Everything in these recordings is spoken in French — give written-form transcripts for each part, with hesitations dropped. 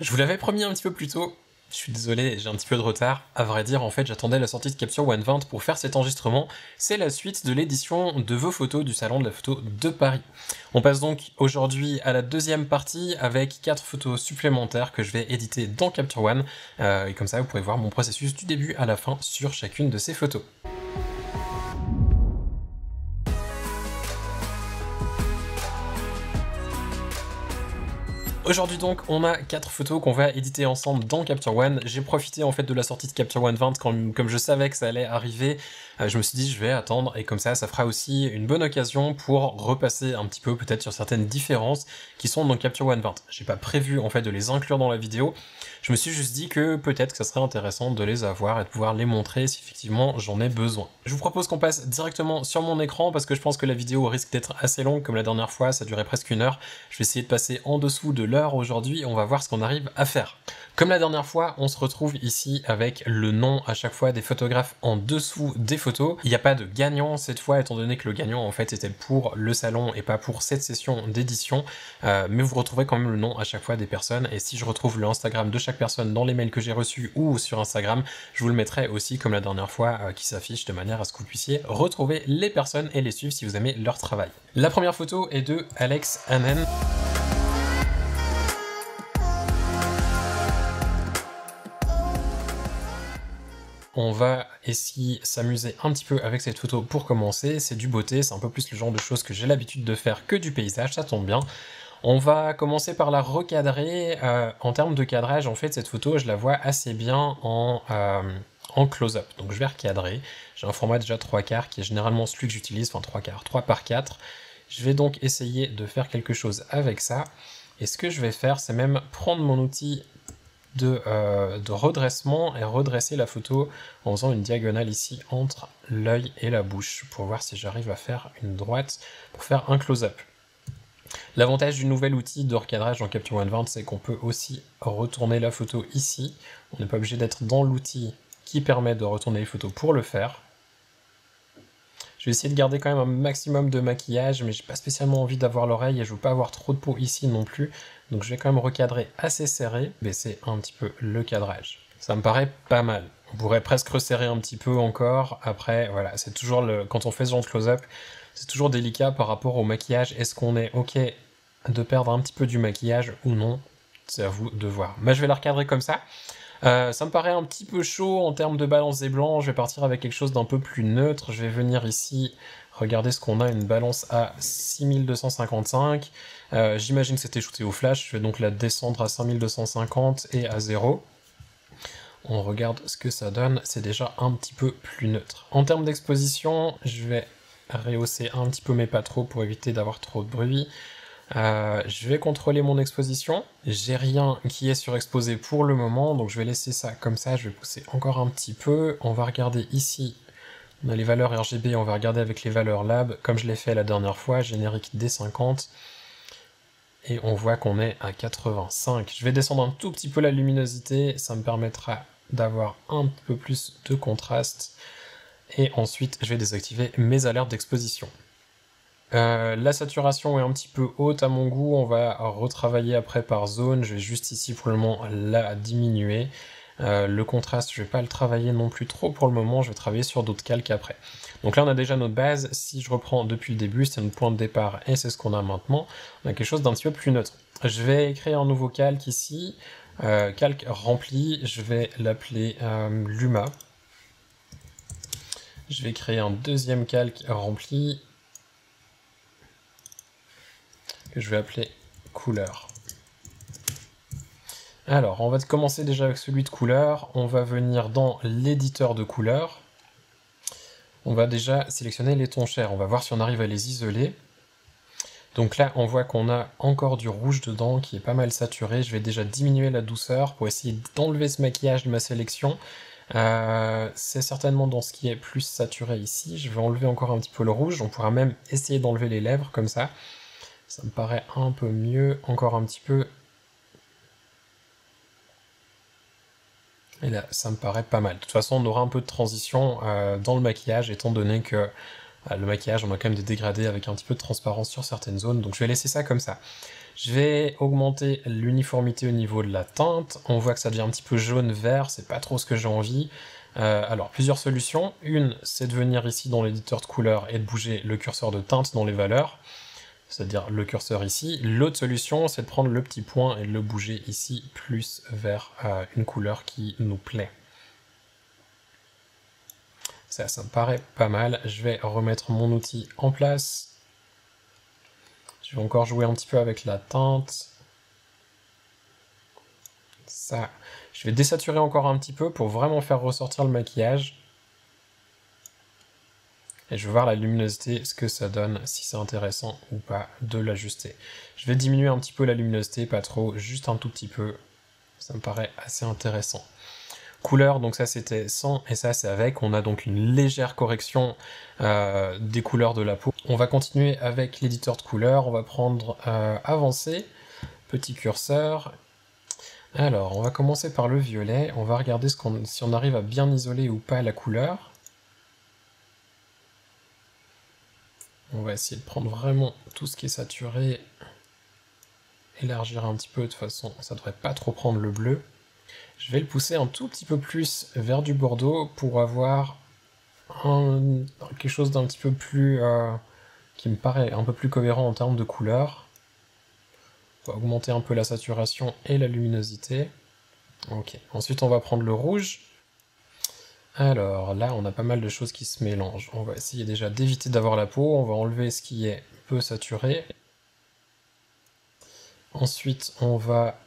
Je vous l'avais promis un petit peu plus tôt, je suis désolé, j'ai un petit peu de retard. À vrai dire, en fait, j'attendais la sortie de Capture One 20 pour faire cet enregistrement. C'est la suite de l'édition de vos photos du Salon de la photo de Paris. On passe donc aujourd'hui à la deuxième partie avec 4 photos supplémentaires que je vais éditer dans Capture One. Et comme ça, vous pourrez voir mon processus du début à la fin sur chacune de ces photos. Aujourd'hui donc, on a 4 photos qu'on va éditer ensemble dans Capture One. J'ai profité en fait de la sortie de Capture One 20 comme je savais que ça allait arriver. Je me suis dit je vais attendre et comme ça fera aussi une bonne occasion pour repasser un petit peu peut-être sur certaines différences qui sont dans Capture One 20. J'ai pas prévu en fait de les inclure dans la vidéo. Je me suis juste dit que peut-être que ça serait intéressant de les avoir et de pouvoir les montrer si effectivement j'en ai besoin. Je vous propose qu'on passe directement sur mon écran parce que je pense que la vidéo risque d'être assez longue comme la dernière fois, ça durait presque 1 heure. Je vais essayer de passer en dessous de l'heure aujourd'hui et on va voir ce qu'on arrive à faire. Comme la dernière fois, on se retrouve ici avec le nom à chaque fois des photographes en dessous des photos. Il n'y a pas de gagnant cette fois, étant donné que le gagnant en fait était pour le salon et pas pour cette session d'édition, mais vous retrouverez quand même le nom à chaque fois des personnes, et si je retrouve le Instagram de chaque personne dans les mails que j'ai reçus ou sur Instagram, je vous le mettrai aussi comme la dernière fois qui s'affiche de manière à ce que vous puissiez retrouver les personnes et les suivre si vous aimez leur travail. La première photo est de Alex Hanen. On va essayer s'amuser un petit peu avec cette photo pour commencer, c'est du beauté, c'est un peu plus le genre de choses que j'ai l'habitude de faire que du paysage, ça tombe bien. On va commencer par la recadrer. En termes de cadrage, en fait, cette photo, je la vois assez bien en close-up. Donc je vais recadrer. J'ai un format déjà 3/4 qui est généralement celui que j'utilise, enfin 3/4, 3/4. Je vais donc essayer de faire quelque chose avec ça. Et ce que je vais faire, c'est même prendre mon outil de redressement et redresser la photo en faisant une diagonale ici entre l'œil et la bouche pour voir si j'arrive à faire une droite pour faire un close-up. L'avantage du nouvel outil de recadrage dans Capture One 20, c'est qu'on peut aussi retourner la photo ici. On n'est pas obligé d'être dans l'outil qui permet de retourner les photos pour le faire. Je vais essayer de garder quand même un maximum de maquillage, mais j'ai pas spécialement envie d'avoir l'oreille et je veux pas avoir trop de peau ici non plus. Donc je vais quand même recadrer assez serré, baisser un petit peu le cadrage. Ça me paraît pas mal. On pourrait presque resserrer un petit peu encore. Après, voilà, c'est toujours quand on fait ce genre de close-up, c'est toujours délicat par rapport au maquillage. Est-ce qu'on est OK de perdre un petit peu du maquillage ou non? C'est à vous de voir. Moi, je vais la recadrer comme ça. Ça me paraît un petit peu chaud en termes de balance des blancs, je vais partir avec quelque chose d'un peu plus neutre, je vais venir ici, regarder ce qu'on a, une balance à 6255, j'imagine que c'était shooté au flash, je vais donc la descendre à 5250 et à 0. On regarde ce que ça donne, c'est déjà un petit peu plus neutre. En termes d'exposition, je vais rehausser un petit peu mais pas trop pour éviter d'avoir trop de bruit. Je vais contrôler mon exposition, j'ai rien qui est surexposé pour le moment, donc je vais laisser ça comme ça, je vais pousser encore un petit peu, on va regarder ici, on a les valeurs RGB, on va regarder avec les valeurs lab, comme je l'ai fait la dernière fois, générique D50, et on voit qu'on est à 85. Je vais descendre un tout petit peu la luminosité, ça me permettra d'avoir un peu plus de contraste, et ensuite je vais désactiver mes alertes d'exposition. La saturation est un petit peu haute à mon goût, on va retravailler après par zone, je vais juste ici pour le moment la diminuer. Le contraste, je vais pas le travailler non plus trop pour le moment, je vais travailler sur d'autres calques après. Donc là on a déjà notre base, si je reprends depuis le début, c'est notre point de départ et c'est ce qu'on a maintenant, on a quelque chose d'un petit peu plus neutre. Je vais créer un nouveau calque ici, calque rempli, je vais l'appeler Luma. Je vais créer un deuxième calque rempli, que je vais appeler couleur. Alors, on va commencer déjà avec celui de couleur. On va venir dans l'éditeur de couleurs. On va déjà sélectionner les tons chers. On va voir si on arrive à les isoler. Donc là, on voit qu'on a encore du rouge dedans qui est pas mal saturé. Je vais déjà diminuer la douceur pour essayer d'enlever ce maquillage de ma sélection. C'est certainement dans ce qui est plus saturé ici. Je vais enlever encore un petit peu le rouge. On pourra même essayer d'enlever les lèvres comme ça. Ça me paraît un peu mieux, encore un petit peu. Et là, ça me paraît pas mal. De toute façon, on aura un peu de transition dans le maquillage, étant donné que le maquillage, on a quand même des dégradés avec un petit peu de transparence sur certaines zones, donc je vais laisser ça comme ça. Je vais augmenter l'uniformité au niveau de la teinte. On voit que ça devient un petit peu jaune-vert, c'est pas trop ce que j'ai envie. Alors, plusieurs solutions. Une, c'est de venir ici dans l'éditeur de couleurs et de bouger le curseur de teinte dans les valeurs, c'est-à-dire le curseur ici. L'autre solution, c'est de prendre le petit point et de le bouger ici plus vers une couleur qui nous plaît. Ça me paraît pas mal. Je vais remettre mon outil en place. Je vais encore jouer un petit peu avec la teinte. Ça. Je vais désaturer encore un petit peu pour vraiment faire ressortir le maquillage. Et je vais voir la luminosité, ce que ça donne, si c'est intéressant ou pas de l'ajuster. Je vais diminuer un petit peu la luminosité, pas trop, juste un tout petit peu. Ça me paraît assez intéressant. Couleur, donc ça c'était sans et ça c'est avec. On a donc une légère correction des couleurs de la peau. On va continuer avec l'éditeur de couleurs. On va prendre avancé, petit curseur. Alors, on va commencer par le violet. On va regarder si on arrive à bien isoler ou pas la couleur. On va essayer de prendre vraiment tout ce qui est saturé. Élargir un petit peu, de toute façon, ça devrait pas trop prendre le bleu. Je vais le pousser un tout petit peu plus vers du bordeaux pour avoir quelque chose d'un petit peu plus... qui me paraît un peu plus cohérent en termes de couleur. On va augmenter un peu la saturation et la luminosité. Ok, ensuite on va prendre le rouge. Alors là, on a pas mal de choses qui se mélangent. On va essayer déjà d'éviter d'avoir la peau. On va enlever ce qui est peu saturé. Ensuite, on va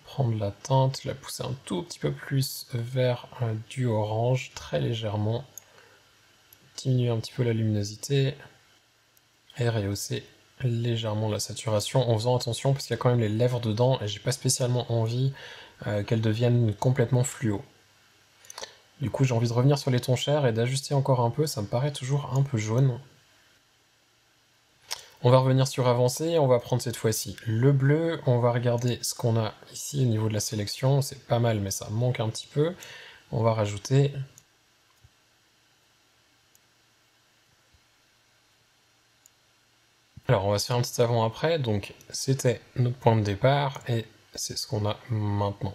prendre la teinte, la pousser un tout petit peu plus vers du orange, très légèrement. Diminuer un petit peu la luminosité. Et rehausser légèrement la saturation en faisant attention parce qu'il y a quand même les lèvres dedans et j'ai pas spécialement envie qu'elles deviennent complètement fluo. Du coup j'ai envie de revenir sur les tons chers et d'ajuster encore un peu, ça me paraît toujours un peu jaune. On va revenir sur avancé, on va prendre cette fois-ci le bleu, on va regarder ce qu'on a ici au niveau de la sélection, c'est pas mal mais ça manque un petit peu. On va rajouter... Alors on va se faire un petit avant-après, donc c'était notre point de départ et c'est ce qu'on a maintenant.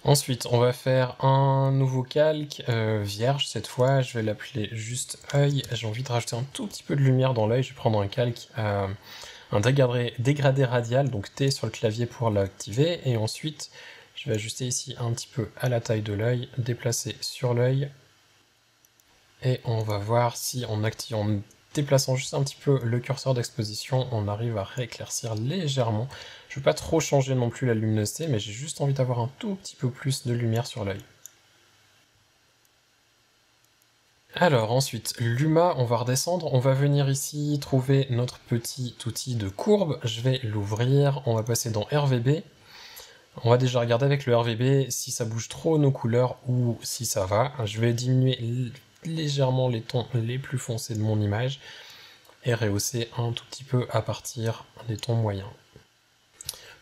Ensuite on va faire un nouveau calque vierge cette fois, je vais l'appeler juste œil. J'ai envie de rajouter un tout petit peu de lumière dans l'œil, je vais prendre un calque, un dégradé radial, donc T sur le clavier pour l'activer, et ensuite je vais ajuster ici un petit peu à la taille de l'œil, déplacer sur l'œil, et on va voir si en déplaçant juste un petit peu le curseur d'exposition, on arrive à rééclaircir légèrement. Je ne veux pas trop changer non plus la luminosité, mais j'ai juste envie d'avoir un tout petit peu plus de lumière sur l'œil. Alors ensuite, l'UMA, on va redescendre, on va venir ici trouver notre petit outil de courbe, je vais l'ouvrir, on va passer dans RVB. On va déjà regarder avec le RVB si ça bouge trop nos couleurs ou si ça va. Je vais diminuer légèrement les tons les plus foncés de mon image et rehausser un tout petit peu à partir des tons moyens.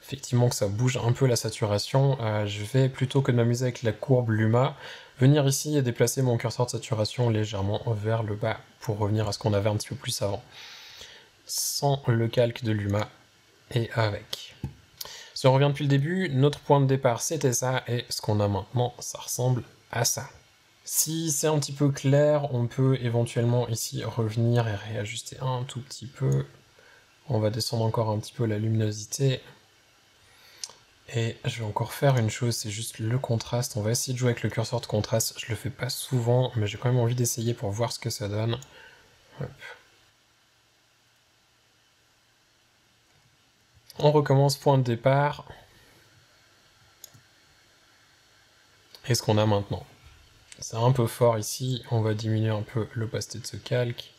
Effectivement que ça bouge un peu la saturation, je vais plutôt que de m'amuser avec la courbe Luma, venir ici et déplacer mon curseur de saturation légèrement vers le bas pour revenir à ce qu'on avait un petit peu plus avant. Sans le calque de Luma et avec. Si on revient depuis le début, notre point de départ c'était ça, et ce qu'on a maintenant, ça ressemble à ça. Si c'est un petit peu clair, on peut éventuellement ici revenir et réajuster un tout petit peu. On va descendre encore un petit peu la luminosité. Et je vais encore faire une chose, c'est juste le contraste. On va essayer de jouer avec le curseur de contraste. Je le fais pas souvent, mais j'ai quand même envie d'essayer pour voir ce que ça donne. Hop. On recommence point de départ. Et ce qu'on a maintenant. C'est un peu fort ici, on va diminuer un peu l'opacité de ce calque.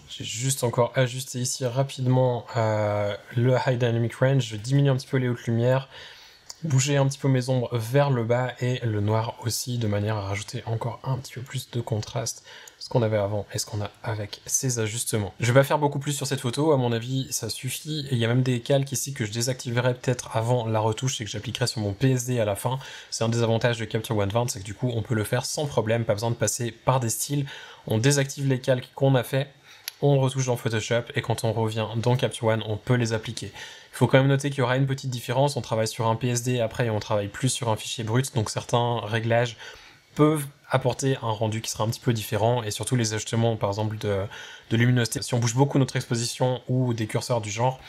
J'ai juste encore ajusté ici rapidement le High Dynamic Range, je diminue un petit peu les hautes lumières, bouger un petit peu mes ombres vers le bas et le noir aussi, de manière à rajouter encore un petit peu plus de contraste, ce qu'on avait avant et ce qu'on a avec ces ajustements. Je vais pas faire beaucoup plus sur cette photo, à mon avis ça suffit, et il y a même des calques ici que je désactiverai peut-être avant la retouche et que j'appliquerai sur mon PSD à la fin. C'est un des avantages de Capture One 20, c'est que du coup on peut le faire sans problème, pas besoin de passer par des styles. On désactive les calques qu'on a fait, on retouche dans Photoshop, et quand on revient dans Capture One, on peut les appliquer. Il faut quand même noter qu'il y aura une petite différence, on travaille sur un PSD après et on travaille plus sur un fichier brut, donc certains réglages peuvent apporter un rendu qui sera un petit peu différent, et surtout les ajustements par exemple de luminosité. Si on bouge beaucoup notre exposition ou des curseurs du genre,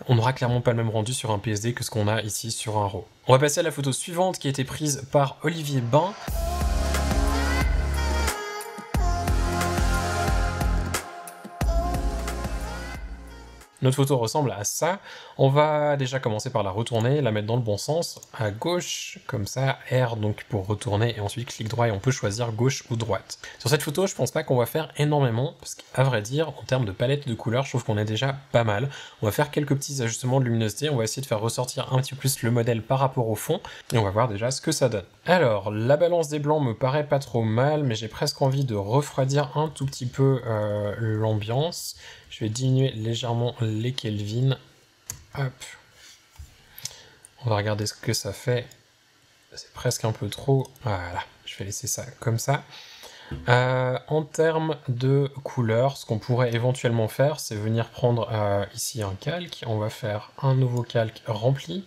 on n'aura clairement pas le même rendu sur un PSD que ce qu'on a ici sur un RAW. On va passer à la photo suivante qui a été prise par Olivier Bain. Notre photo ressemble à ça. On va déjà commencer par la retourner, la mettre dans le bon sens, à gauche, comme ça, R donc pour retourner, et ensuite clic droit et on peut choisir gauche ou droite. Sur cette photo, je pense pas qu'on va faire énormément, parce qu'à vrai dire, en termes de palette de couleurs, je trouve qu'on est déjà pas mal. On va faire quelques petits ajustements de luminosité, on va essayer de faire ressortir un petit peu plus le modèle par rapport au fond, et on va voir déjà ce que ça donne. Alors, la balance des blancs me paraît pas trop mal, mais j'ai presque envie de refroidir un tout petit peu l'ambiance. Je vais diminuer légèrement les Kelvin. Hop. On va regarder ce que ça fait. C'est presque un peu trop. Voilà, je vais laisser ça comme ça. En termes de couleurs, ce qu'on pourrait éventuellement faire, c'est venir prendre ici un calque. On va faire un nouveau calque rempli.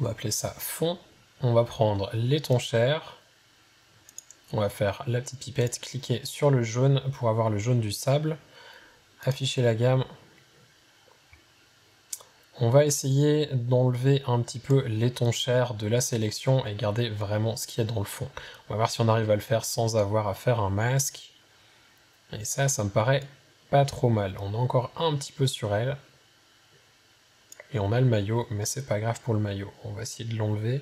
On va appeler ça fond. On va prendre les tons chers. On va faire la petite pipette, cliquer sur le jaune pour avoir le jaune du sable. Afficher la gamme. On va essayer d'enlever un petit peu les tons chers de la sélection et garder vraiment ce qu'il y a dans le fond. On va voir si on arrive à le faire sans avoir à faire un masque. Et ça me paraît pas trop mal. On a encore un petit peu sur elle. Et on a le maillot, mais c'est pas grave pour le maillot. On va essayer de l'enlever.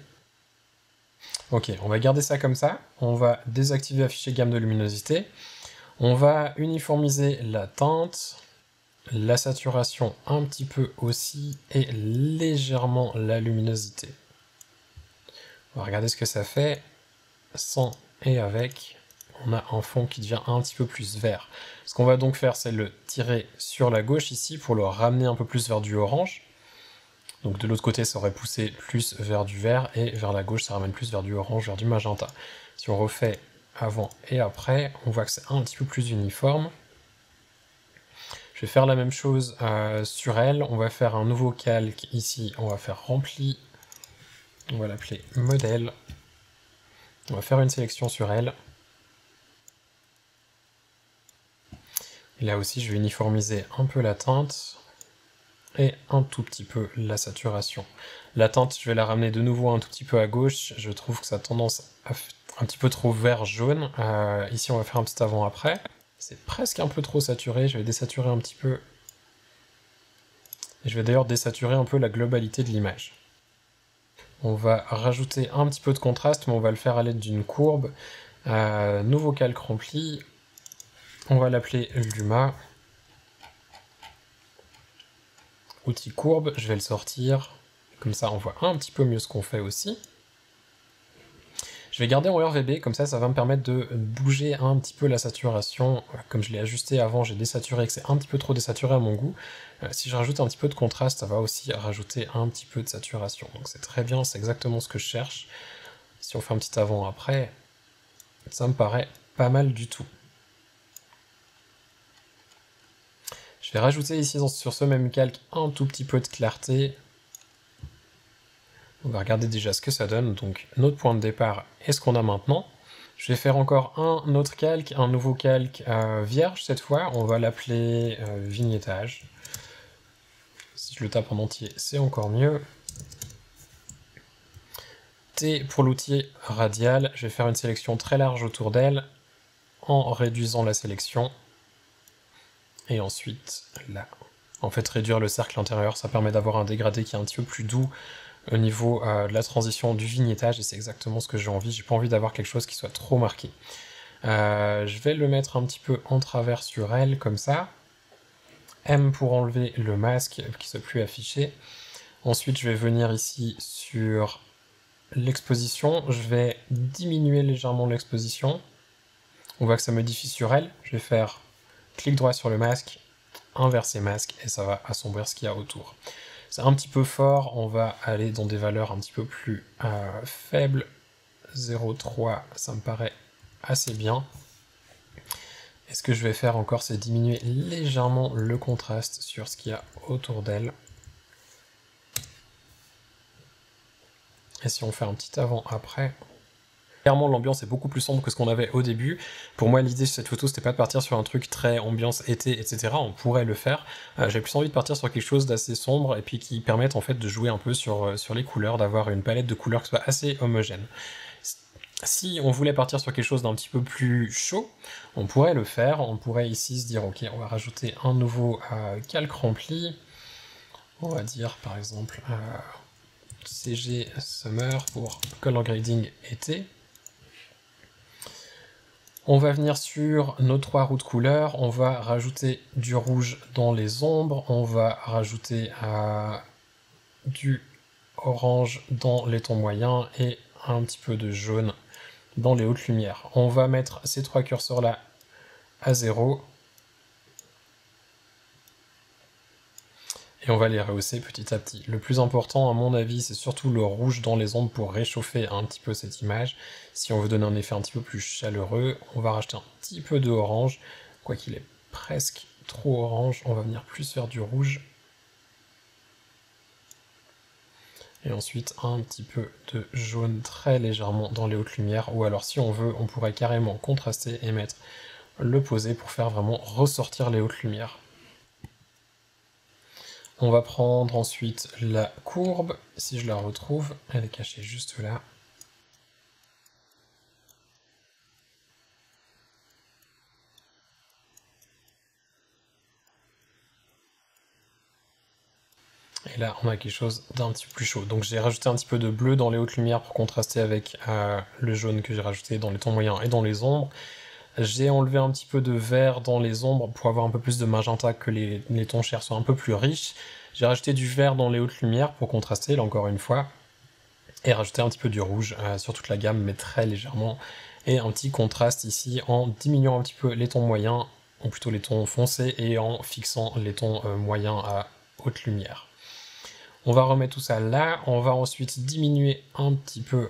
Ok, on va garder ça comme ça. On va désactiver afficher gamme de luminosité. On va uniformiser la teinte, la saturation un petit peu aussi, et légèrement la luminosité. On va regarder ce que ça fait. Sans et avec, on a un fond qui devient un petit peu plus vert. Ce qu'on va donc faire, c'est le tirer sur la gauche ici pour le ramener un peu plus vers du orange. Donc de l'autre côté, ça aurait poussé plus vers du vert, et vers la gauche, ça ramène plus vers du orange, vers du magenta. Si on refait avant et après, on voit que c'est un petit peu plus uniforme. Je vais faire la même chose sur elle. On va faire un nouveau calque ici, on va faire rempli. On va l'appeler modèle. On va faire une sélection sur elle. Et là aussi, je vais uniformiser un peu la teinte et un tout petit peu la saturation. La teinte, je vais la ramener de nouveau un tout petit peu à gauche. Je trouve que ça a tendance à un petit peu trop vert-jaune. Ici, on va faire un petit avant-après. C'est presque un peu trop saturé. Je vais désaturer un petit peu. Et je vais d'ailleurs désaturer un peu la globalité de l'image. On va rajouter un petit peu de contraste, mais on va le faire à l'aide d'une courbe. Nouveau calque rempli. On va l'appeler Luma. Outil courbe, je vais le sortir. Comme ça, on voit un petit peu mieux ce qu'on fait aussi. Je vais garder en RVB, comme ça va me permettre de bouger un petit peu la saturation. Comme je l'ai ajusté avant, j'ai désaturé, que c'est un petit peu trop désaturé à mon goût. Si je rajoute un petit peu de contraste, ça va aussi rajouter un petit peu de saturation. Donc c'est très bien, c'est exactement ce que je cherche. Si on fait un petit avant-après, ça me paraît pas mal du tout. Je vais rajouter ici sur ce même calque un tout petit peu de clarté. On va regarder déjà ce que ça donne. Donc notre point de départ est ce qu'on a maintenant. Je vais faire encore un autre calque, un nouveau calque vierge cette fois. On va l'appeler vignettage. Si je le tape en entier, c'est encore mieux. T pour l'outil radial. Je vais faire une sélection très large autour d'elle en réduisant la sélection. Et ensuite là. En fait, réduire le cercle intérieur, ça permet d'avoir un dégradé qui est un petit peu plus doux au niveau de la transition du vignettage, et c'est exactement ce que j'ai envie. J'ai pas envie d'avoir quelque chose qui soit trop marqué. Je vais le mettre un petit peu en travers sur elle, comme ça. M pour enlever le masque, qui ne soit plus affiché. Ensuite, je vais venir ici sur l'exposition. Je vais diminuer légèrement l'exposition. On voit que ça modifie sur elle. Je vais faire clic droit sur le masque, inverser masque, et ça va assombrir ce qu'il y a autour. C'est un petit peu fort, on va aller dans des valeurs un petit peu plus faibles. 0,3, ça me paraît assez bien. Et ce que je vais faire encore, c'est diminuer légèrement le contraste sur ce qu'il y a autour d'elle. Et si on fait un petit avant-après... Clairement, l'ambiance est beaucoup plus sombre que ce qu'on avait au début. Pour moi, l'idée de cette photo, c'était pas de partir sur un truc très ambiance été, etc. On pourrait le faire. J'ai plus envie de partir sur quelque chose d'assez sombre et puis qui permette en fait de jouer un peu sur les couleurs, d'avoir une palette de couleurs qui soit assez homogène. Si on voulait partir sur quelque chose d'un petit peu plus chaud, on pourrait le faire. On pourrait ici se dire, ok, on va rajouter un nouveau calque rempli. On va dire par exemple CG Summer pour Color Grading été. On va venir sur nos 3 routes couleurs, on va rajouter du rouge dans les ombres, on va rajouter du orange dans les tons moyens et un petit peu de jaune dans les hautes lumières. On va mettre ces 3 curseurs là à 0 et on va les rehausser petit à petit. Le plus important à mon avis, c'est surtout le rouge dans les ombres pour réchauffer un petit peu cette image. Si on veut donner un effet un petit peu plus chaleureux, on va rajouter un petit peu de orange, quoi qu'il est presque trop orange, on va venir plus faire du rouge. Et ensuite un petit peu de jaune très légèrement dans les hautes lumières, ou alors si on veut, on pourrait carrément contraster et mettre le posé pour faire vraiment ressortir les hautes lumières. On va prendre ensuite la courbe, si je la retrouve, elle est cachée juste là. Et là, on a quelque chose d'un petit peu plus chaud. Donc j'ai rajouté un petit peu de bleu dans les hautes lumières pour contraster avec le jaune que j'ai rajouté dans les tons moyens et dans les ombres. J'ai enlevé un petit peu de vert dans les ombres pour avoir un peu plus de magenta, que les tons chers soient un peu plus riches. J'ai rajouté du vert dans les hautes lumières pour contraster, là encore une fois. Et rajouter un petit peu du rouge sur toute la gamme, mais très légèrement. Et un petit contraste ici en diminuant un petit peu les tons moyens, ou plutôt les tons foncés, et en fixant les tons moyens à haute lumière. On va remettre tout ça là, on va ensuite diminuer un petit peu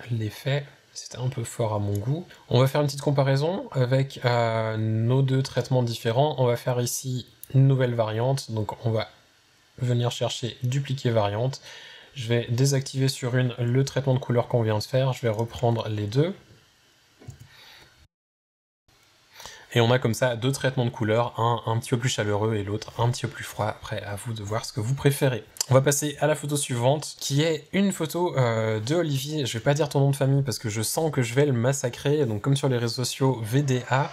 l'effet. C'était un peu fort à mon goût. On va faire une petite comparaison avec nos 2 traitements différents. On va faire ici une nouvelle variante, donc on va venir chercher dupliquer variante. Je vais désactiver sur une le traitement de couleur qu'on vient de faire, je vais reprendre les 2. Et on a comme ça 2 traitements de couleur, un petit peu plus chaleureux et l'autre un petit peu plus froid. Après, à vous de voir ce que vous préférez. On va passer à la photo suivante, qui est une photo de Olivier. Je vais pas dire ton nom de famille parce que je sens que je vais le massacrer, donc comme sur les réseaux sociaux, VDA.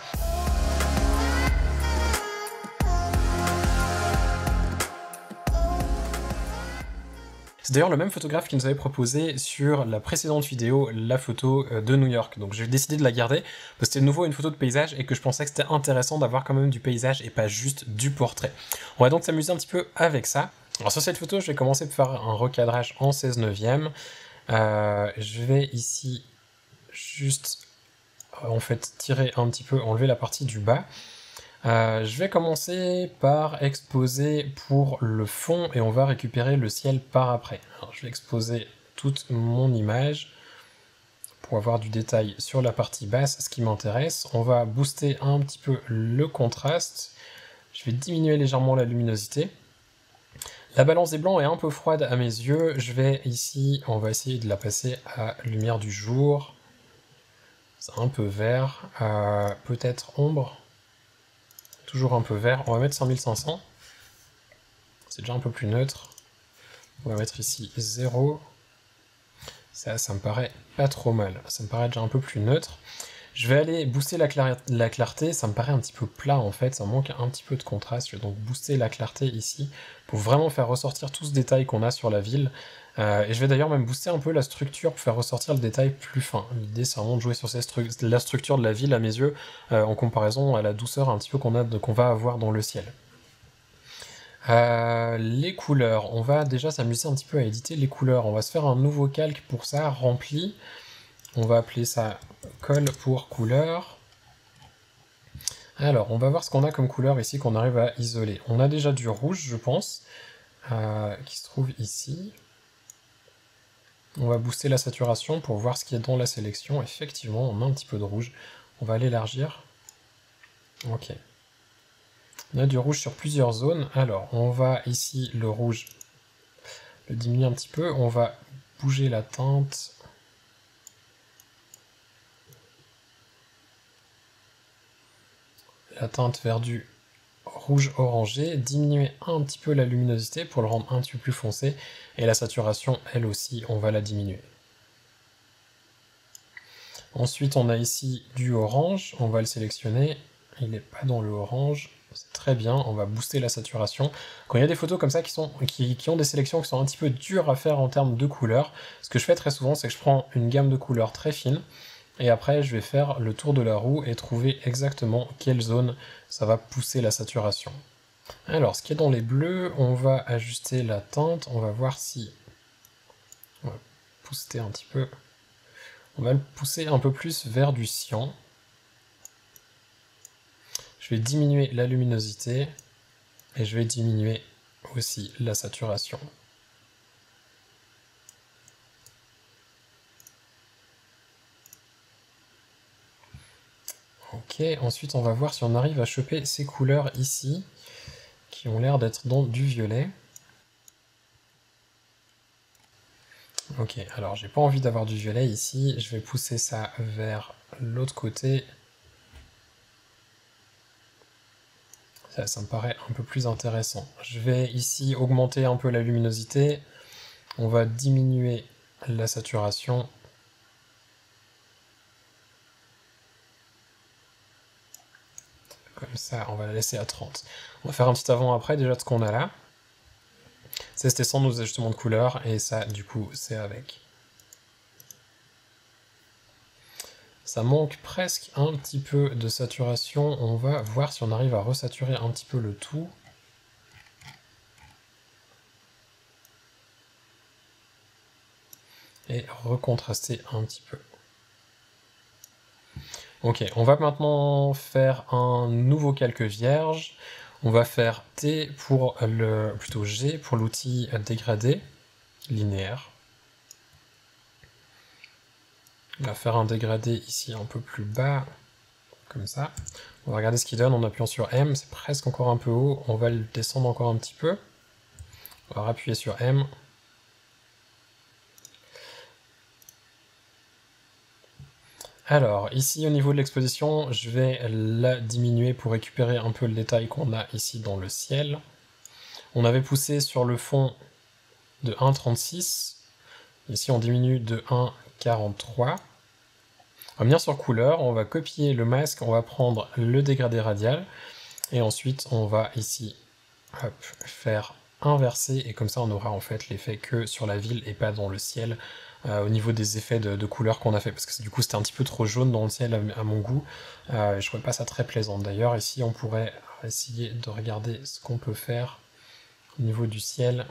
C'est d'ailleurs le même photographe qui nous avait proposé sur la précédente vidéo la photo de New York. Donc j'ai décidé de la garder parce que c'était de nouveau une photo de paysage et que je pensais que c'était intéressant d'avoir quand même du paysage et pas juste du portrait. On va donc s'amuser un petit peu avec ça. Alors sur cette photo, je vais commencer par faire un recadrage en 16/9. Je vais ici juste en fait tirer un petit peu, enlever la partie du bas. Je vais commencer par exposer pour le fond et on va récupérer le ciel par après. Alors, je vais exposer toute mon image pour avoir du détail sur la partie basse, ce qui m'intéresse. On va booster un petit peu le contraste. Je vais diminuer légèrement la luminosité. La balance des blancs est un peu froide à mes yeux. Je vais ici, on va essayer de la passer à lumière du jour. C'est un peu vert, peut-être ombre. Toujours un peu vert, on va mettre 5500, c'est déjà un peu plus neutre. On va mettre ici 0, ça me paraît pas trop mal, ça me paraît déjà un peu plus neutre. Je vais aller booster la clarté, ça me paraît un petit peu plat en fait, ça manque un petit peu de contraste. Je vais donc booster la clarté ici, pour vraiment faire ressortir tout ce détail qu'on a sur la ville. Et je vais d'ailleurs même booster un peu la structure pour faire ressortir le détail plus fin. L'idée c'est vraiment de jouer sur la structure de la ville à mes yeux, en comparaison à la douceur un petit peu qu'on va avoir dans le ciel. Les couleurs, on va déjà s'amuser un petit peu à éditer les couleurs. On va se faire un nouveau calque pour ça, rempli. On va appeler ça colle pour couleur. Alors, on va voir ce qu'on a comme couleur ici qu'on arrive à isoler. On a déjà du rouge, je pense, qui se trouve ici. On va booster la saturation pour voir ce qu'il y a dans la sélection. Effectivement, on a un petit peu de rouge. On va l'élargir. Ok. On a du rouge sur plusieurs zones. Alors, on va ici, le rouge, le diminuer un petit peu. On va bouger la teinte. La teinte vers du rouge orangé. Diminuer un petit peu la luminosité pour le rendre un petit peu plus foncé. Et la saturation, elle aussi, on va la diminuer. Ensuite, on a ici du orange. On va le sélectionner. Il n'est pas dans le orange. C'est très bien, on va booster la saturation. Quand il y a des photos comme ça qui ont des sélections qui sont un petit peu dures à faire en termes de couleurs, ce que je fais très souvent, c'est que je prends une gamme de couleurs très fine, et après je vais faire le tour de la roue et trouver exactement quelle zone ça va pousser la saturation. Alors, ce qui est dans les bleus, on va ajuster la teinte, on va voir si... On va booster un petit peu. On va le pousser un peu plus vers du cyan. Je vais diminuer la luminosité et je vais diminuer aussi la saturation. Ok, ensuite on va voir si on arrive à choper ces couleurs ici, qui ont l'air d'être dans du violet. Ok, alors j'ai pas envie d'avoir du violet ici, je vais pousser ça vers l'autre côté. Ça me paraît un peu plus intéressant. Je vais ici augmenter un peu la luminosité, on va diminuer la saturation. Comme ça, on va la laisser à 30. On va faire un petit avant-après déjà de ce qu'on a là. C'était sans nos ajustements de couleur, et ça, du coup, c'est avec. Ça manque presque un petit peu de saturation. On va voir si on arrive à resaturer un petit peu le tout. Et recontraster un petit peu. Ok, on va maintenant faire un nouveau calque vierge. On va faire T pour le... plutôt G pour l'outil dégradé linéaire. On va faire un dégradé ici un peu plus bas, comme ça. On va regarder ce qu'il donne en appuyant sur M, c'est presque encore un peu haut. On va le descendre encore un petit peu. On va appuyer sur M. Alors, ici au niveau de l'exposition, je vais la diminuer pour récupérer un peu le détail qu'on a ici dans le ciel. On avait poussé sur le fond de 1,36. Ici, on diminue de 1,43. On va venir sur couleur, on va copier le masque, on va prendre le dégradé radial, et ensuite on va ici hop, faire inverser, et comme ça on aura en fait l'effet que sur la ville et pas dans le ciel. Au niveau des effets de couleurs qu'on a fait, parce que du coup c'était un petit peu trop jaune dans le ciel à mon goût, je trouvais pas ça très plaisant. D'ailleurs ici on pourrait essayer de regarder ce qu'on peut faire au niveau du ciel,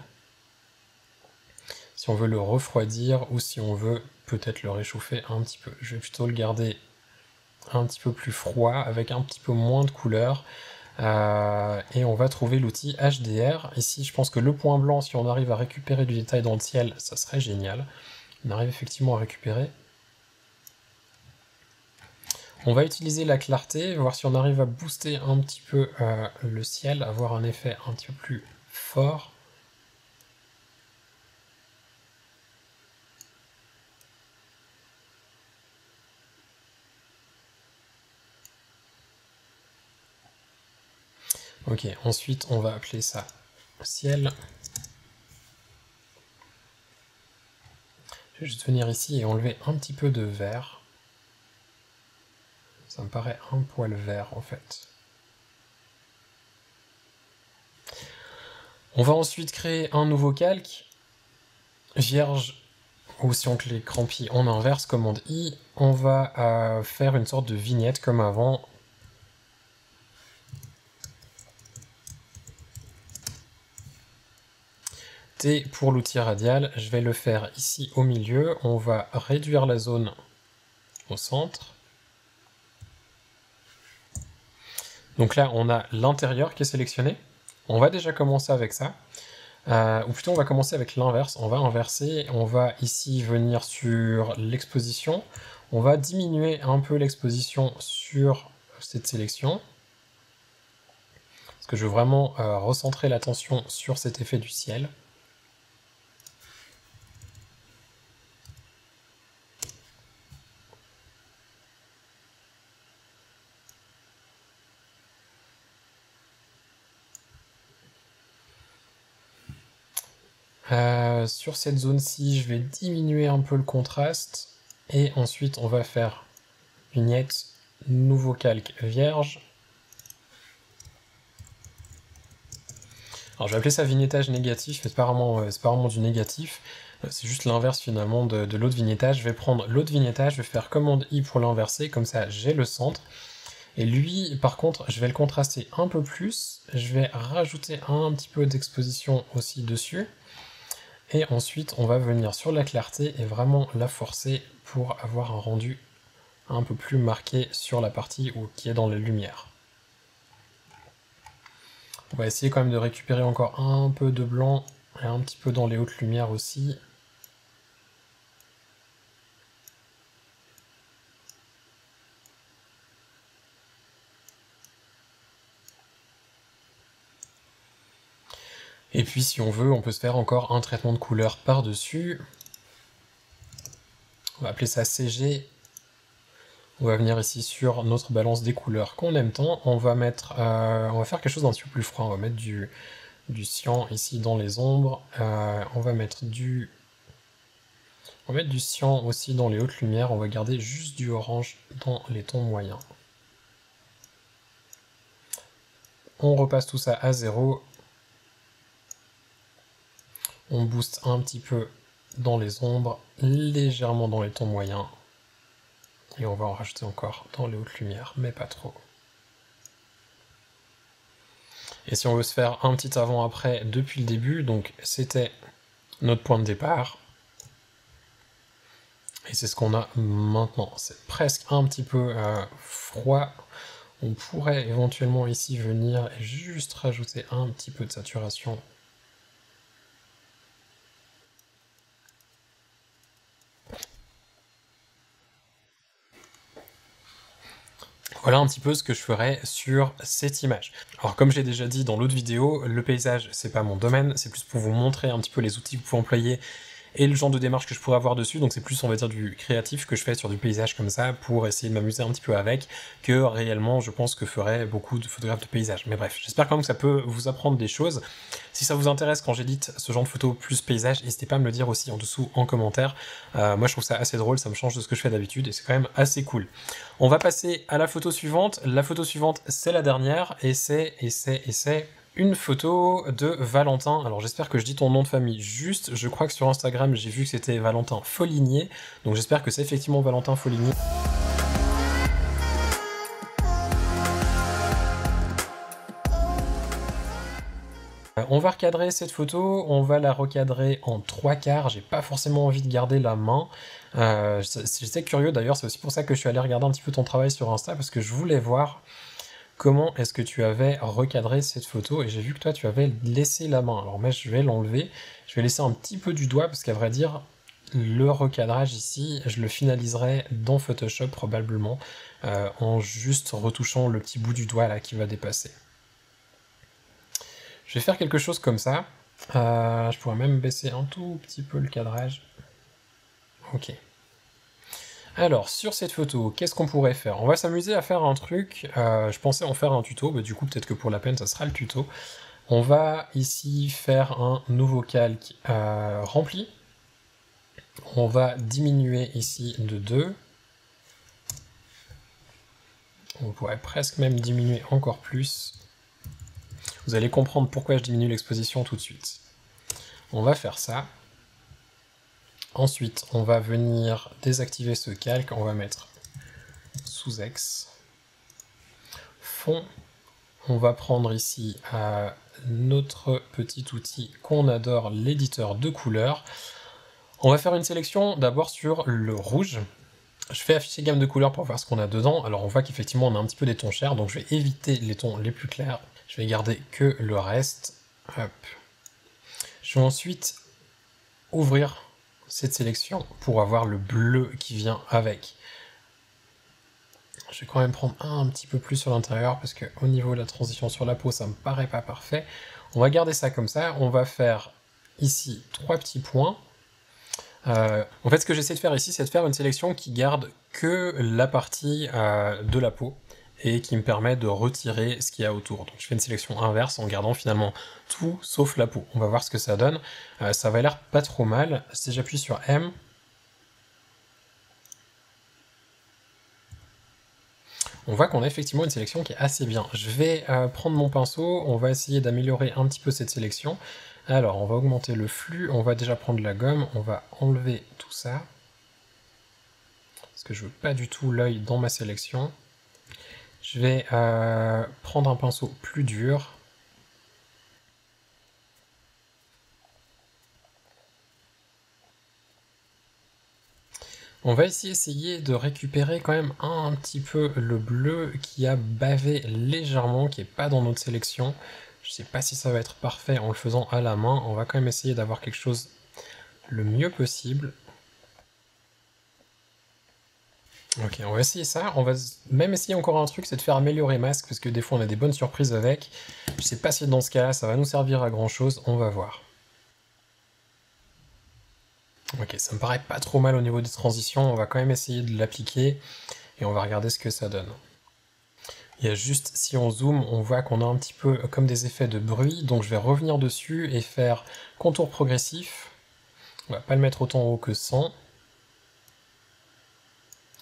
si on veut le refroidir ou si on veut peut-être le réchauffer un petit peu. Je vais plutôt le garder un petit peu plus froid, avec un petit peu moins de couleurs. Et on va trouver l'outil HDR. Ici, je pense que le point blanc, si on arrive à récupérer du détail dans le ciel, ça serait génial. On arrive effectivement à récupérer. On va utiliser la clarté, voir si on arrive à booster un petit peu le ciel, avoir un effet un petit peu plus fort. Ok, ensuite on va appeler ça ciel. Je vais juste venir ici et enlever un petit peu de vert. Ça me paraît un poil vert en fait. On va ensuite créer un nouveau calque, vierge, ou si on clique crampie, on inverse, commande I. On va faire une sorte de vignette comme avant. T pour l'outil radial, je vais le faire ici au milieu. On va réduire la zone au centre. Donc là, on a l'intérieur qui est sélectionné. On va déjà commencer avec ça. Ou plutôt, on va commencer avec l'inverse. On va inverser. On va ici venir sur l'exposition. On va diminuer un peu l'exposition sur cette sélection. que je veux vraiment recentrer l'attention sur cet effet du ciel. Sur cette zone-ci, je vais diminuer un peu le contraste. Et ensuite, on va faire vignette, nouveau calque vierge. Alors je vais appeler ça vignettage négatif, mais c'est pas vraiment du négatif. C'est juste l'inverse finalement de l'autre vignettage. Je vais prendre l'autre vignettage, je vais faire commande I pour l'inverser, comme ça j'ai le centre. Et lui, par contre, je vais le contraster un peu plus. Je vais rajouter un petit peu d'exposition aussi dessus. Et ensuite, on va venir sur la clarté et vraiment la forcer pour avoir un rendu un peu plus marqué sur la partie qui est dans les lumières. On va essayer quand même de récupérer encore un peu de blanc et un petit peu dans les hautes lumières aussi. Et puis si on veut, on peut se faire encore un traitement de couleur par-dessus. On va appeler ça CG. On va venir ici sur notre balance des couleurs qu'on aime tant. On va faire quelque chose d'un petit peu plus froid. On va mettre du cyan ici dans les ombres. On va mettre du cyan aussi dans les hautes lumières. On va garder juste du orange dans les tons moyens. On repasse tout ça à 0. On booste un petit peu dans les ombres, légèrement dans les tons moyens. Et on va en rajouter encore dans les hautes lumières, mais pas trop. Et si on veut se faire un petit avant-après depuis le début, donc c'était notre point de départ. Et c'est ce qu'on a maintenant. C'est presque un petit peu froid. On pourrait éventuellement ici venir et juste rajouter un petit peu de saturation. Voilà un petit peu ce que je ferais sur cette image. Alors comme j'ai déjà dit dans l'autre vidéo, le paysage c'est pas mon domaine, c'est plus pour vous montrer un petit peu les outils que vous pouvez employer et le genre de démarche que je pourrais avoir dessus, donc c'est plus on va dire du créatif que je fais sur du paysage comme ça pour essayer de m'amuser un petit peu avec, que réellement je pense que feraient beaucoup de photographes de paysage. Mais bref, j'espère quand même que ça peut vous apprendre des choses. Si ça vous intéresse quand j'édite ce genre de photos plus paysage, n'hésitez pas à me le dire aussi en dessous en commentaire. Moi je trouve ça assez drôle, ça me change de ce que je fais d'habitude et c'est quand même assez cool. On va passer à la photo suivante. La photo suivante c'est la dernière et c'est une photo de Valentin. Alors j'espère que je dis ton nom de famille juste, je crois que sur Instagram j'ai vu que c'était Valentin Foligné, donc j'espère que c'est effectivement Valentin Foligné. On va recadrer cette photo, on va la recadrer en 3/4, j'ai pas forcément envie de garder la main. J'étais curieux d'ailleurs, c'est aussi pour ça que je suis allé regarder un petit peu ton travail sur Insta, parce que je voulais voir comment est-ce que tu avais recadré cette photo, et j'ai vu que toi tu avais laissé la main. Alors moi je vais l'enlever, je vais laisser un petit peu du doigt, parce qu'à vrai dire, le recadrage ici, je le finaliserai dans Photoshop probablement, en juste retouchant le petit bout du doigt là qui va dépasser. Je vais faire quelque chose comme ça, je pourrais même baisser un tout petit peu le cadrage. Ok. Alors, sur cette photo, qu'est-ce qu'on pourrait faire? On va s'amuser à faire un truc, je pensais en faire un tuto, mais du coup peut-être que pour la peine ça sera le tuto. On va ici faire un nouveau calque rempli. On va diminuer ici de 2. On pourrait presque même diminuer encore plus. Vous allez comprendre pourquoi je diminue l'exposition tout de suite. On va faire ça. Ensuite, on va venir désactiver ce calque, on va mettre sous X. Fond. On va prendre ici notre petit outil qu'on adore, l'éditeur de couleurs. On va faire une sélection d'abord sur le rouge. Je fais afficher gamme de couleurs pour voir ce qu'on a dedans. Alors on voit qu'effectivement on a un petit peu des tons chers, donc je vais éviter les tons les plus clairs. Je vais garder que le reste. Hop. Je vais ensuite ouvrir cette sélection pour avoir le bleu qui vient avec. Je vais quand même prendre un petit peu plus sur l'intérieur parce qu'au niveau de la transition sur la peau, ça me paraît pas parfait. On va garder ça comme ça. On va faire ici 3 petits points. En fait, ce que j'essaie de faire ici, c'est de faire une sélection qui garde que la partie de la peau et qui me permet de retirer ce qu'il y a autour. Donc je fais une sélection inverse en gardant finalement tout sauf la peau. On va voir ce que ça donne. Ça va l'air pas trop mal. Si j'appuie sur M, on voit qu'on a effectivement une sélection qui est assez bien. Je vais prendre mon pinceau, on va essayer d'améliorer un petit peu cette sélection. Alors, on va augmenter le flux, on va déjà prendre la gomme, on va enlever tout ça. Parce que je veux pas du tout l'œil dans ma sélection. Je vais prendre un pinceau plus dur. On va ici essayer de récupérer quand même un petit peu le bleu qui a bavé légèrement, qui n'est pas dans notre sélection. Je sais pas si ça va être parfait en le faisant à la main. On va quand même essayer d'avoir quelque chose le mieux possible. Ok, on va essayer ça. On va même essayer encore un truc, c'est de faire améliorer masque, parce que des fois on a des bonnes surprises avec. Je sais pas si dans ce cas-là ça va nous servir à grand chose, on va voir. Ok, ça me paraît pas trop mal au niveau des transitions, on va quand même essayer de l'appliquer, et on va regarder ce que ça donne. Il y a juste, si on zoome, on voit qu'on a un petit peu comme des effets de bruit, donc je vais revenir dessus et faire contour progressif. On va pas le mettre autant haut que 100.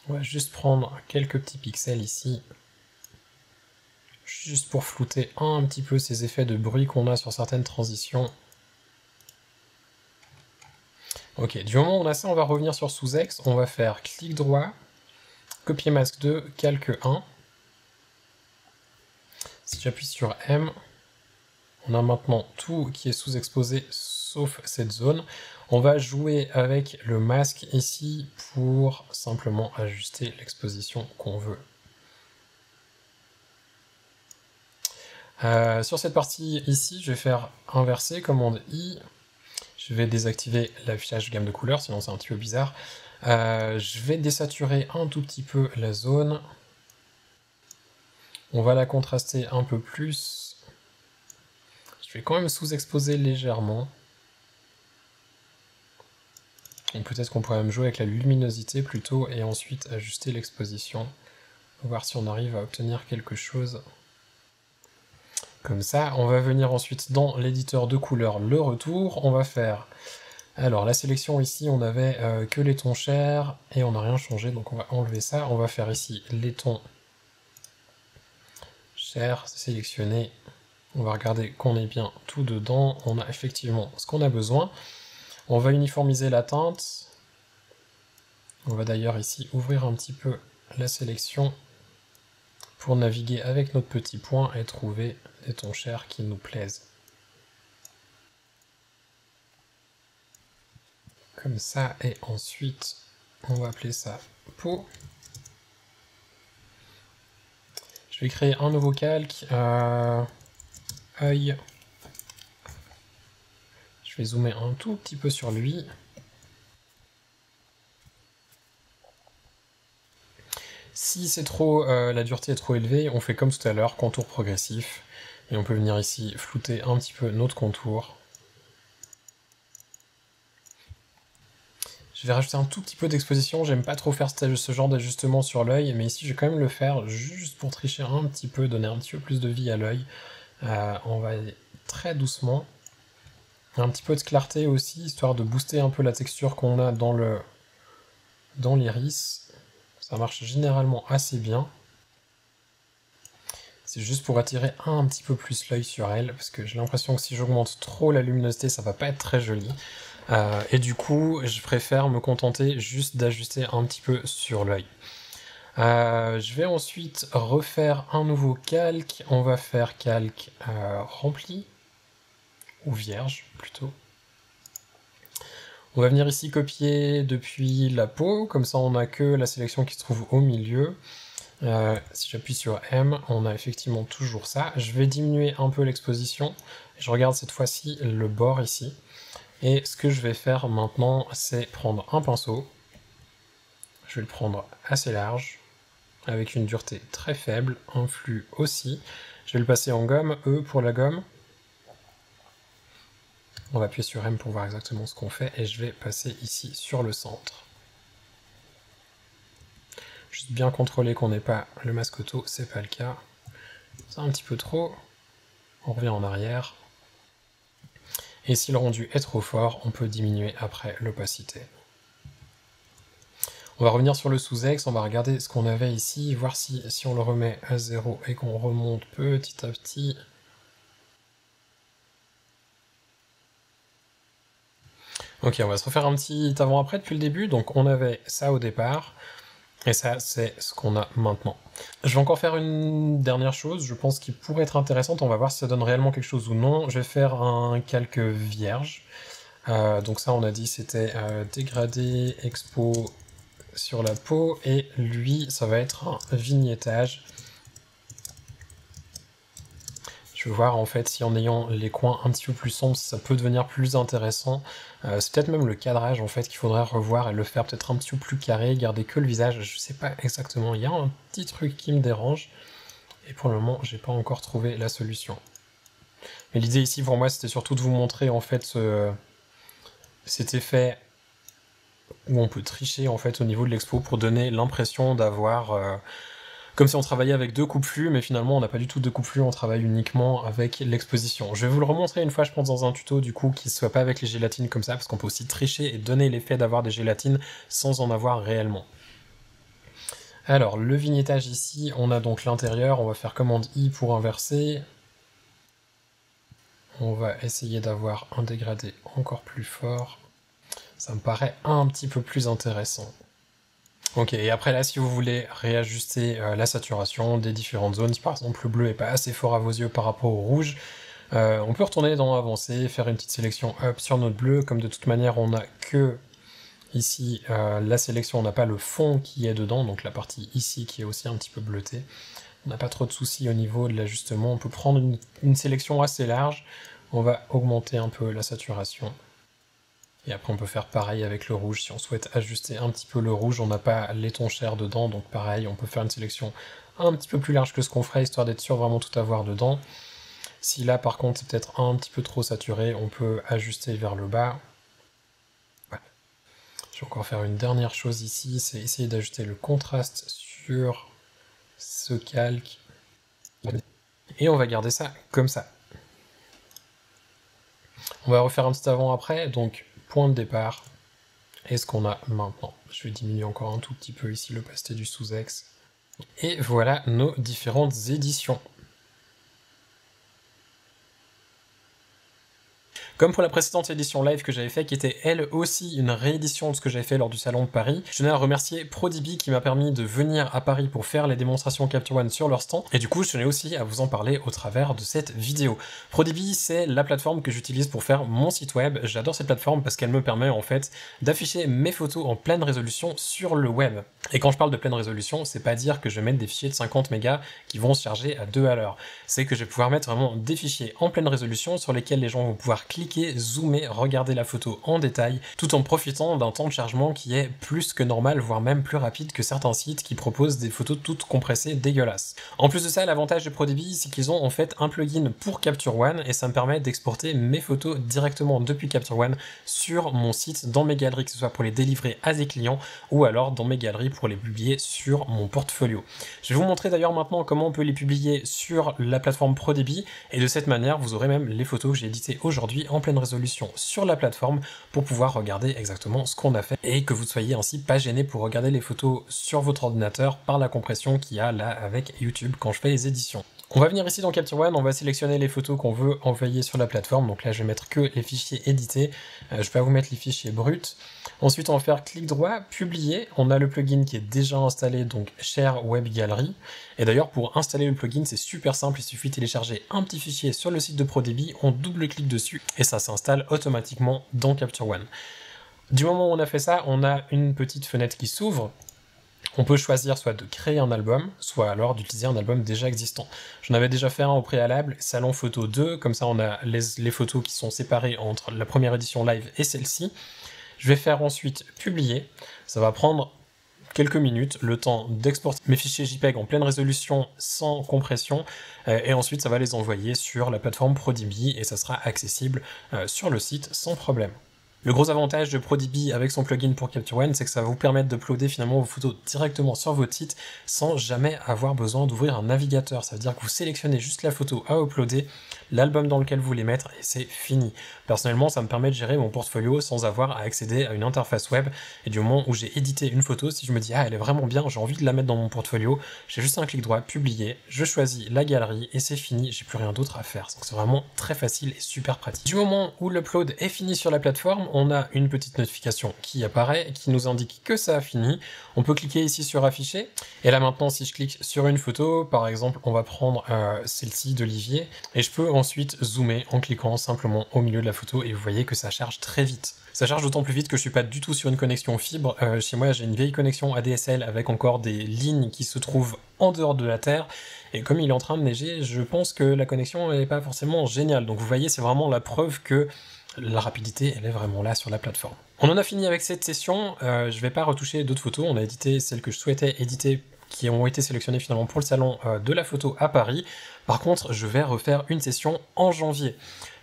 On va juste prendre quelques petits pixels ici, juste pour flouter un petit peu ces effets de bruit qu'on a sur certaines transitions. Ok, du moment où on a ça, on va revenir sur sous-ex, on va faire clic droit, copier masque 2, calque 1. Si j'appuie sur M, on a maintenant tout qui est sous-exposé sauf cette zone. On va jouer avec le masque ici pour simplement ajuster l'exposition qu'on veut. Sur cette partie ici, je vais faire inverser, commande I. Je vais désactiver l'affichage gamme de couleurs, sinon c'est un petit peu bizarre. Je vais désaturer un tout petit peu la zone. On va la contraster un peu plus. Je vais quand même sous-exposer légèrement. Peut-être qu'on pourrait même jouer avec la luminosité plutôt et ensuite ajuster l'exposition. Voir si on arrive à obtenir quelque chose comme ça. On va venir ensuite dans l'éditeur de couleurs, le retour. On va faire... Alors la sélection ici, on avait que les tons chers et on n'a rien changé, donc on va enlever ça. On va faire ici les tons chers, sélectionner. On va regarder qu'on est bien tout dedans. On a effectivement ce qu'on a besoin. On va uniformiser la teinte. On va d'ailleurs ici ouvrir un petit peu la sélection pour naviguer avec notre petit point et trouver des tons chers qui nous plaisent. Comme ça, et ensuite, on va appeler ça peau. Je vais créer un nouveau calque, œil. Je vais zoomer un tout petit peu sur lui. Si c'est trop, la dureté est trop élevée, on fait comme tout à l'heure, contour progressif. Et on peut venir ici flouter un petit peu notre contour. Je vais rajouter un tout petit peu d'exposition, j'aime pas trop faire ce genre d'ajustement sur l'œil, mais ici je vais quand même le faire juste pour tricher un petit peu, donner un petit peu plus de vie à l'œil. On va aller très doucement. Un petit peu de clarté aussi, histoire de booster un peu la texture qu'on a dans l'iris. Ça marche généralement assez bien. C'est juste pour attirer un petit peu plus l'œil sur elle, parce que j'ai l'impression que si j'augmente trop la luminosité, ça va pas être très joli. Et du coup, je préfère me contenter juste d'ajuster un petit peu sur l'œil. Je vais ensuite refaire un nouveau calque. On va faire calque rempli, ou vierge plutôt. On va venir ici copier depuis la peau, comme ça on n'a que la sélection qui se trouve au milieu. Si j'appuie sur M, on a effectivement toujours ça. Je vais diminuer un peu l'exposition. Je regarde cette fois-ci le bord ici. Et ce que je vais faire maintenant, c'est prendre un pinceau. Je vais le prendre assez large, avec une dureté très faible, un flux aussi. Je vais le passer en gomme, E pour la gomme. On va appuyer sur M pour voir exactement ce qu'on fait, et je vais passer ici sur le centre. Juste bien contrôler qu'on n'ait pas le masque auto, c'est pas le cas. C'est un petit peu trop. On revient en arrière. Et si le rendu est trop fort, on peut diminuer après l'opacité. On va revenir sur le sous-ex, on va regarder ce qu'on avait ici, voir si on le remet à 0 et qu'on remonte petit à petit. Ok, on va se refaire un petit avant-après depuis le début. Donc on avait ça au départ, et ça c'est ce qu'on a maintenant. Je vais encore faire une dernière chose, je pense qu'il pourrait être intéressante, on va voir si ça donne réellement quelque chose ou non. Je vais faire un calque vierge. Donc ça on a dit c'était dégradé, expo sur la peau, et lui ça va être un vignettage. Je veux voir en fait si en ayant les coins un petit peu plus sombres, ça peut devenir plus intéressant. C'est peut-être même le cadrage en fait qu'il faudrait revoir et le faire peut-être un petit peu plus carré, garder que le visage, je sais pas exactement. Il y a un petit truc qui me dérange, et pour le moment j'ai pas encore trouvé la solution. Mais l'idée ici pour moi c'était surtout de vous montrer en fait cet effet où on peut tricher en fait au niveau de l'expo pour donner l'impression d'avoir comme si on travaillait avec deux coupe-flux, mais finalement on n'a pas du tout de coupe-flux, on travaille uniquement avec l'exposition. Je vais vous le remontrer une fois, je pense, dans un tuto, du coup, qui ne soit pas avec les gélatines comme ça, parce qu'on peut aussi tricher et donner l'effet d'avoir des gélatines sans en avoir réellement. Alors, le vignettage ici, on a donc l'intérieur, on va faire commande I pour inverser. On va essayer d'avoir un dégradé encore plus fort. Ça me paraît un petit peu plus intéressant. Ok, et après là, si vous voulez réajuster la saturation des différentes zones, si par exemple le bleu est pas assez fort à vos yeux par rapport au rouge, on peut retourner dans Avancer, faire une petite sélection up sur notre bleu, comme de toute manière on n'a que ici la sélection, on n'a pas le fond qui est dedans, donc la partie ici qui est aussi un petit peu bleutée. On n'a pas trop de soucis au niveau de l'ajustement, on peut prendre une sélection assez large, on va augmenter un peu la saturation. Et après on peut faire pareil avec le rouge, si on souhaite ajuster un petit peu le rouge, on n'a pas les tons chers dedans, donc pareil, on peut faire une sélection un petit peu plus large que ce qu'on ferait, histoire d'être sûr vraiment tout avoir dedans. Si là par contre c'est peut-être un petit peu trop saturé, on peut ajuster vers le bas. Ouais. Je vais encore faire une dernière chose ici, c'est essayer d'ajuster le contraste sur ce calque. Et on va garder ça comme ça. On va refaire un petit avant-après, donc point de départ, et ce qu'on a maintenant. Je vais diminuer encore un tout petit peu ici l'opacité du sous-ex. Et voilà nos différentes éditions. Comme pour la précédente édition live que j'avais fait, qui était elle aussi une réédition de ce que j'avais fait lors du salon de Paris, je tenais à remercier ProDB qui m'a permis de venir à Paris pour faire les démonstrations Capture One sur leur stand, et du coup je tenais aussi à vous en parler au travers de cette vidéo. ProDB, c'est la plateforme que j'utilise pour faire mon site web. J'adore cette plateforme parce qu'elle me permet en fait d'afficher mes photos en pleine résolution sur le web. Et quand je parle de pleine résolution, c'est pas dire que je vais mettre des fichiers de 50 mégas qui vont se charger à 2 à l'heure. C'est que je vais pouvoir mettre vraiment des fichiers en pleine résolution sur lesquels les gens vont pouvoir cliquer, zoomer, regarder la photo en détail, tout en profitant d'un temps de chargement qui est plus que normal, voire même plus rapide que certains sites qui proposent des photos toutes compressées dégueulasses. En plus de ça, l'avantage de ProDB, c'est qu'ils ont en fait un plugin pour Capture One, et ça me permet d'exporter mes photos directement depuis Capture One sur mon site, dans mes galeries, que ce soit pour les délivrer à des clients, ou alors dans mes galeries pour les publier sur mon portfolio. Je vais vous montrer d'ailleurs maintenant comment on peut les publier sur la plateforme ProDB, et de cette manière, vous aurez même les photos que j'ai éditées aujourd'hui en pleine résolution sur la plateforme pour pouvoir regarder exactement ce qu'on a fait, et que vous ne soyez ainsi pas gêné pour regarder les photos sur votre ordinateur par la compression qu'il y a là avec YouTube quand je fais les éditions. On va venir ici dans Capture One, on va sélectionner les photos qu'on veut envoyer sur la plateforme. Donc là, je vais mettre que les fichiers édités. Je vais pas vous mettre les fichiers bruts. Ensuite, on va faire clic droit, publier. On a le plugin qui est déjà installé, donc Share Web Gallery. Et d'ailleurs, pour installer le plugin, c'est super simple. Il suffit de télécharger un petit fichier sur le site de ProDB, on double-clique dessus et ça s'installe automatiquement dans Capture One. Du moment où on a fait ça, on a une petite fenêtre qui s'ouvre. On peut choisir soit de créer un album, soit alors d'utiliser un album déjà existant. J'en avais déjà fait un au préalable, Salon Photo 2, comme ça on a les photos qui sont séparées entre la première édition live et celle-ci. Je vais faire ensuite publier, ça va prendre quelques minutes, le temps d'exporter mes fichiers JPEG en pleine résolution sans compression, et ensuite ça va les envoyer sur la plateforme Prodigy et ça sera accessible sur le site sans problème. Le gros avantage de Prodigy avec son plugin pour Capture One, c'est que ça va vous permettre d'uploader finalement vos photos directement sur votre site sans jamais avoir besoin d'ouvrir un navigateur. Ça veut dire que vous sélectionnez juste la photo à uploader, l'album dans lequel vous voulez mettre et c'est fini. Personnellement, ça me permet de gérer mon portfolio sans avoir à accéder à une interface web et du moment où j'ai édité une photo, si je me dis ah elle est vraiment bien, j'ai envie de la mettre dans mon portfolio, j'ai juste un clic droit, publier, je choisis la galerie et c'est fini, j'ai plus rien d'autre à faire. Donc c'est vraiment très facile et super pratique. Du moment où l'upload est fini sur la plateforme, on a une petite notification qui apparaît, qui nous indique que ça a fini. On peut cliquer ici sur afficher. Et là maintenant, si je clique sur une photo, par exemple, on va prendre celle-ci d'Olivier, et je peux ensuite zoomer en cliquant simplement au milieu de la photo, et vous voyez que ça charge très vite. Ça charge d'autant plus vite que je suis pas du tout sur une connexion fibre. Chez moi, j'ai une vieille connexion ADSL avec encore des lignes qui se trouvent en dehors de la Terre. Et comme il est en train de neiger, je pense que la connexion n'est pas forcément géniale. Donc vous voyez, c'est vraiment la preuve que la rapidité, elle est vraiment là sur la plateforme. On en a fini avec cette session, je vais pas retoucher d'autres photos, on a édité celles que je souhaitais éditer, qui ont été sélectionnées finalement pour le salon de la photo à Paris. Par contre, je vais refaire une session en janvier.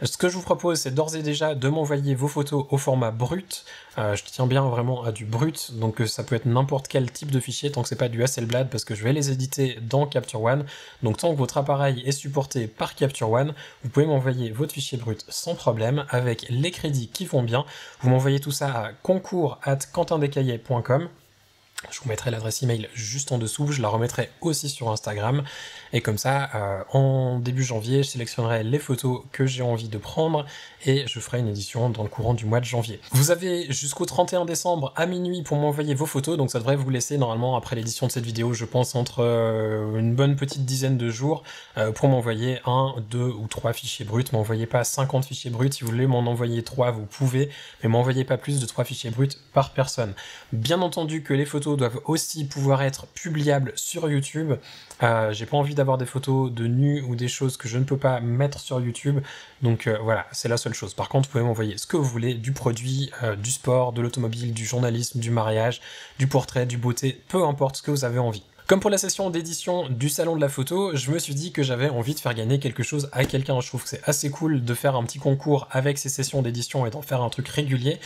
Ce que je vous propose, c'est d'ores et déjà de m'envoyer vos photos au format brut. Je tiens bien vraiment à du brut, donc ça peut être n'importe quel type de fichier, tant que c'est pas du Hasselblad, parce que je vais les éditer dans Capture One. Donc tant que votre appareil est supporté par Capture One, vous pouvez m'envoyer votre fichier brut sans problème, avec les crédits qui vont bien. Vous m'envoyez tout ça à concours@quentindescaillet.com. Je vous mettrai l'adresse email juste en dessous, je la remettrai aussi sur Instagram, et comme ça, en début janvier, je sélectionnerai les photos que j'ai envie de prendre, et je ferai une édition dans le courant du mois de janvier. Vous avez jusqu'au 31 décembre à minuit pour m'envoyer vos photos, donc ça devrait vous laisser normalement, après l'édition de cette vidéo, je pense entre une bonne petite dizaine de jours, pour m'envoyer 1, 2 ou 3 fichiers bruts. M'envoyez pas 50 fichiers bruts, si vous voulez m'en envoyer 3, vous pouvez, mais m'envoyez pas plus de 3 fichiers bruts par personne. Bien entendu que les photos doivent aussi pouvoir être publiables sur YouTube. J'ai pas envie d'avoir des photos de nus ou des choses que je ne peux pas mettre sur YouTube, donc voilà, c'est la seule chose. Par contre, vous pouvez m'envoyer ce que vous voulez, du produit, du sport, de l'automobile, du journalisme, du mariage, du portrait, du beauté, peu importe ce que vous avez envie. Comme pour la session d'édition du salon de la photo, je me suis dit que j'avais envie de faire gagner quelque chose à quelqu'un. Je trouve que c'est assez cool de faire un petit concours avec ces sessions d'édition et d'en faire un truc régulier.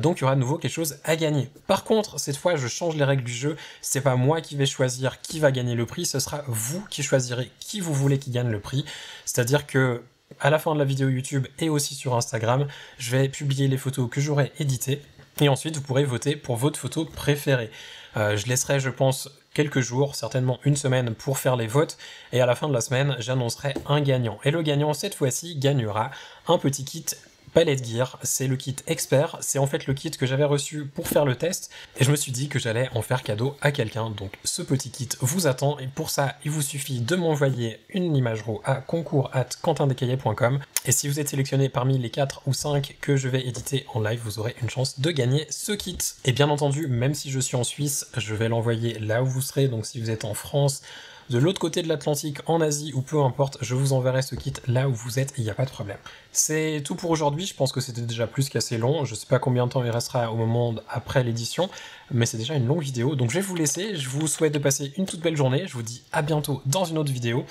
Donc il y aura de nouveau quelque chose à gagner. Par contre, cette fois, je change les règles du jeu. C'est pas moi qui vais choisir qui va gagner le prix, ce sera vous qui choisirez qui vous voulez qui gagne le prix. C'est-à-dire que à la fin de la vidéo YouTube et aussi sur Instagram, je vais publier les photos que j'aurai éditées. Et ensuite, vous pourrez voter pour votre photo préférée. Je laisserai, je pense, quelques jours, certainement une semaine, pour faire les votes, et à la fin de la semaine, j'annoncerai un gagnant. Et le gagnant, cette fois-ci, gagnera un petit kit Palette Gear. C'est le kit expert, c'est en fait le kit que j'avais reçu pour faire le test, et je me suis dit que j'allais en faire cadeau à quelqu'un, donc ce petit kit vous attend, et pour ça, il vous suffit de m'envoyer une image RAW à concours@quentindescaillet.com, et si vous êtes sélectionné parmi les 4 ou 5 que je vais éditer en live, vous aurez une chance de gagner ce kit. Et bien entendu, même si je suis en Suisse, je vais l'envoyer là où vous serez, donc si vous êtes en France, de l'autre côté de l'Atlantique, en Asie ou peu importe, je vous enverrai ce kit là où vous êtes, il n'y a pas de problème. C'est tout pour aujourd'hui, je pense que c'était déjà plus qu'assez long, je sais pas combien de temps il restera au moment après l'édition, mais c'est déjà une longue vidéo, donc je vais vous laisser, je vous souhaite de passer une toute belle journée, je vous dis à bientôt dans une autre vidéo.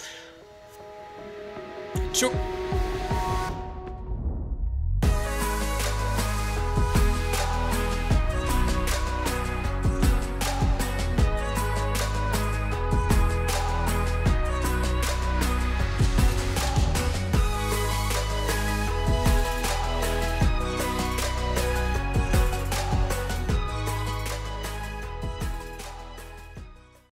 Ciao.